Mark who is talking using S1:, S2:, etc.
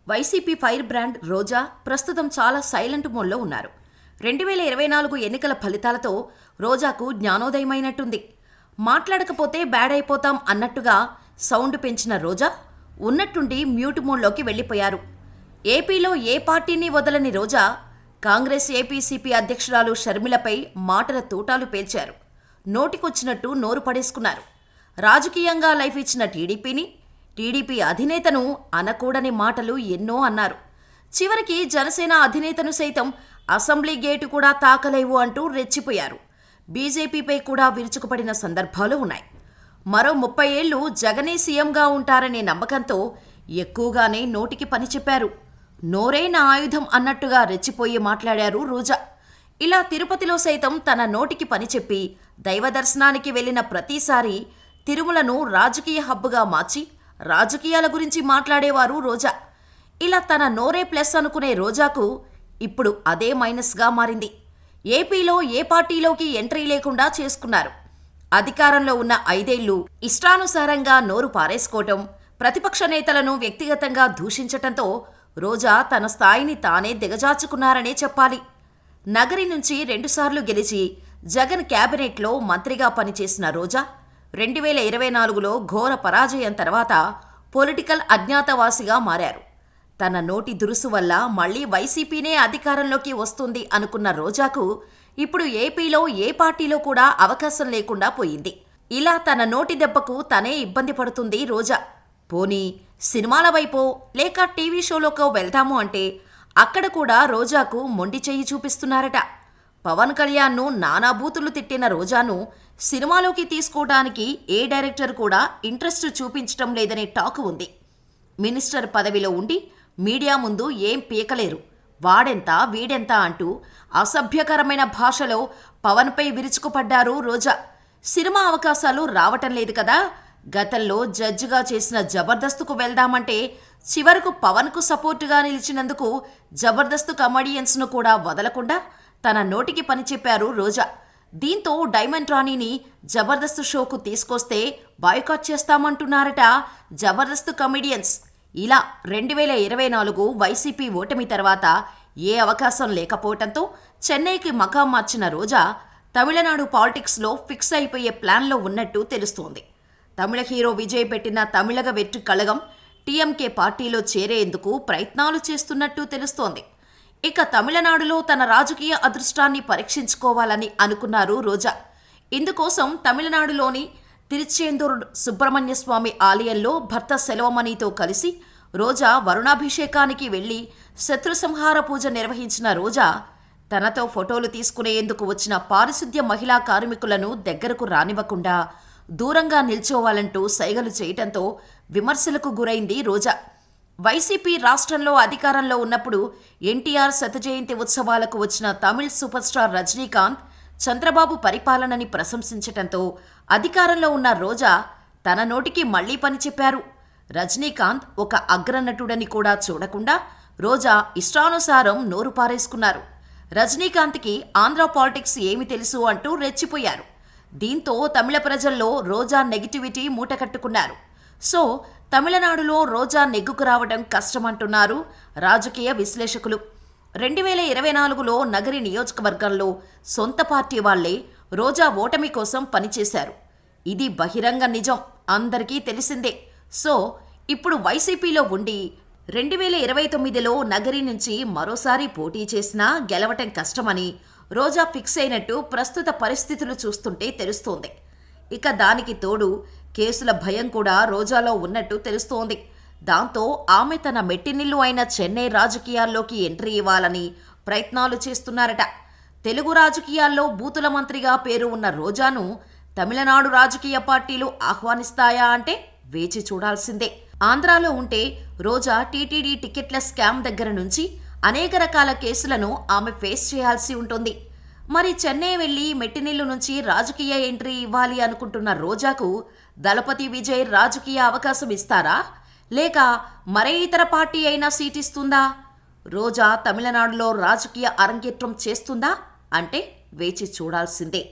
S1: YCP fire brand రోజా ప్రస్తుతం చాలా silent మోడ్లో ఉన్నారు. 2024 ఎన్నికల ఫలితాలతో రోజాకు జ్ఞానోదయమైనట్టుంది. మాట్లాడకపోతే బ్యాడ్ అయిపోతాం అన్నట్టుగా సౌండ్ పెంచిన రోజా ఉన్నట్టుండి మ్యూట్ మోడ్లోకి వెళ్లిపోయారు. ఏపీలో ఏ పార్టీని వదలని రోజా కాంగ్రెస్ ఏపీసీపీ అధ్యక్షురాలు షర్మిలపై మాటల తూటాలు పేల్చారు. నోటికొచ్చినట్టు నోరు పడేసుకున్నారు. రాజకీయంగా లైఫ్ ఇచ్చిన టీడీపీ అధినేతను అనకూడని మాటలు ఎన్నో అన్నారు. చివరికి జనసేన అధినేతను సైతం అసెంబ్లీ గేటు కూడా తాకలేవు అంటూ రెచ్చిపోయారు. బీజేపీపై కూడా విరుచుకుపడిన సందర్భాలు ఉన్నాయి. మరో 30 ఏళ్లు జగనే సీఎంగా ఉంటారనే నమ్మకంతో ఎక్కువగానే నోటికి పని చెప్పారు. నోరే నా ఆయుధం అన్నట్టుగా రెచ్చిపోయి మాట్లాడారు రోజా. ఇలా తిరుపతిలో సైతం తన నోటికి పని చెప్పి దైవ దర్శనానికి వెళ్లిన ప్రతిసారి తిరుమలను రాజకీయ హబ్బుగా మార్చి రాజకీయాల గురించి మాట్లాడేవారు రోజా. ఇలా తన నోరే ప్లస్ అనుకునే రోజాకు ఇప్పుడు అదే మైనస్గా మారింది. ఏపీలో ఏ పార్టీలోకి ఎంట్రీ లేకుండా చేసుకున్నారు. అధికారంలో ఉన్న 5 ఏళ్లు ఇష్టానుసారంగా నోరు పారేసుకోవటం, ప్రతిపక్ష నేతలను వ్యక్తిగతంగా దూషించటంతో రోజా తన స్థాయిని తానే దిగజార్చుకున్నారనే చెప్పాలి. నగరి నుంచి 2 సార్లు గెలిచి జగన్ క్యాబినెట్లో మంత్రిగా పనిచేసిన రోజా 2024లో ఘోర పరాజయం తర్వాత పొలిటికల్ అజ్ఞాతవాసిగా మారారు. తన నోటి దురుసు వల్ల మళ్లీ వైసీపీనే అధికారంలోకి వస్తుంది అనుకున్న రోజాకు ఇప్పుడు ఏపీలో ఏ పార్టీలో కూడా అవకాశం లేకుండా పోయింది. ఇలా తన నోటి దెబ్బకు తనే ఇబ్బంది పడుతుంది రోజా. పోనీ సినిమాల వైపో లేక టీవీ షోలోకో వెళ్తాము అంటే అక్కడ కూడా రోజాకు మొండి చెయ్యి చూపిస్తున్నారట. పవన్ కళ్యాణ్ను నానా బూతులు తిట్టిన రోజాను సినిమాలోకి తీసుకోవడానికి ఏ డైరెక్టర్ కూడా ఇంట్రెస్ట్ చూపించటం లేదనే టాక్ ఉంది. మినిస్టర్ పదవిలో ఉండి మీడియా ముందు ఏం పీకలేరు, వాడెంత వీడెంత అంటూ అసభ్యకరమైన భాషలో పవన్పై విరుచుకుపడ్డారు రోజా. సినిమా అవకాశాలు రావటం లేదు కదా, గతంలో జడ్జిగా చేసిన జబర్దస్త్కు వెళ్దామంటే చివరకు పవన్కు సపోర్టుగా నిలిచినందుకు జబర్దస్త్ కమెడియన్స్ను కూడా వదలకుండా తన నోటికి పని చెప్పారు రోజా. దీంతో డైమండ్ రాణిని జబర్దస్త్ షోకు తీసుకొస్తే బాయ్కాట్ చేస్తామంటున్నారట జబర్దస్త్ కమెడియన్స్. ఇలా 2024 వైసీపీ ఓటమి తర్వాత ఏ అవకాశం లేకపోవటంతో చెన్నైకి మకాం మార్చిన రోజా తమిళనాడు పాలిటిక్స్లో ఫిక్స్ అయిపోయే ప్లాన్లో ఉన్నట్టు తెలుస్తోంది. తమిళ హీరో విజయ్ పెట్టిన తమిళగ వెట్రి కళగం టీఎంకే పార్టీలో చేరేందుకు ప్రయత్నాలు చేస్తున్నట్టు తెలుస్తోంది. ఇక తమిళనాడులో తన రాజకీయ అదృష్టాన్ని పరీక్షించుకోవాలని అనుకున్నారు రోజా. ఇందుకోసం తమిళనాడులోని తిరుచెందూర్ సుబ్రహ్మణ్య స్వామి ఆలయంలో భర్త సెల్వమణితో కలిసి రోజా వరుణాభిషేకానికి వెళ్లి శత్రుసంహార పూజ నిర్వహించిన రోజా తనతో ఫోటోలు తీసుకునేందుకు వచ్చిన పారిశుద్ధ్య మహిళా కార్మికులను దగ్గరకు రానివ్వకుండా దూరంగా నిల్చోవాలంటూ సైగలు చేయటంతో విమర్శలకు గురైంది రోజా. వైసీపీ రాష్ట్రంలో అధికారంలో ఉన్నప్పుడు ఎన్టీఆర్ శతజయంతి ఉత్సవాలకు వచ్చిన తమిళ్ సూపర్ స్టార్ రజనీకాంత్ చంద్రబాబు పరిపాలనని ప్రశంసించటంతో అధికారంలో ఉన్న రోజా తన నోటికి మళ్లీ పని చెప్పారు. రజనీకాంత్ ఒక అగ్రనటుడని కూడా చూడకుండా రోజా ఇష్టానుసారం నోరు పారేసుకున్నారు. రజనీకాంత్కి ఆంధ్ర పాలిటిక్స్ ఏమి తెలుసు అంటూ రెచ్చిపోయారు. దీంతో తమిళ ప్రజల్లో రోజా నెగిటివిటీ మూటకట్టుకున్నారు. సో తమిళనాడులో రోజా నెగ్గుకు రావడం కష్టమంటున్నారు రాజకీయ విశ్లేషకులు. 2024లో నగరి నియోజకవర్గంలో సొంత పార్టీ వాళ్లే రోజా ఓటమి కోసం పనిచేశారు. ఇది బహిరంగ నిజం, అందరికీ తెలిసిందే. సో ఇప్పుడు వైసీపీలో ఉండి 2029లో నగరి నుంచి మరోసారి పోటీ చేసినా గెలవటం కష్టమని రోజా ఫిక్స్ అయినట్టు ప్రస్తుత పరిస్థితులు చూస్తుంటే తెలుస్తోంది. ఇక దానికి తోడు కేసుల భయం కూడా రోజాలో ఉన్నట్టు తెలుస్తోంది. దాంతో ఆమె తన మెట్టినిల్లు అయిన చెన్నై రాజకీయాల్లోకి ఎంట్రీ ఇవ్వాలని ప్రయత్నాలు చేస్తున్నారట. తెలుగు రాజకీయాల్లో బూతుల మంత్రిగా పేరు ఉన్న రోజాను తమిళనాడు రాజకీయ పార్టీలు ఆహ్వానిస్తాయా అంటే వేచి చూడాల్సిందే. ఆంధ్రాలో ఉంటే రోజా టీటీడీ టికెట్ల స్కామ్ దగ్గర నుంచి అనేక రకాల కేసులను ఆమె ఫేస్ చేయాల్సి ఉంటుంది. మరి చెన్నై వెళ్లి మెట్టినిల్లు నుంచి రాజకీయ ఎంట్రీ ఇవ్వాలి అనుకుంటున్న రోజాకు దళపతి విజయ్ రాజకీయ అవకాశం ఇస్తారా, లేక మరే ఇతర పార్టీ అయినా సీట్ ఇస్తుందా? రోజా తమిళనాడులో రాజకీయ అరంగేట్రం చేస్తుందా అంటే వేచి చూడాల్సిందే.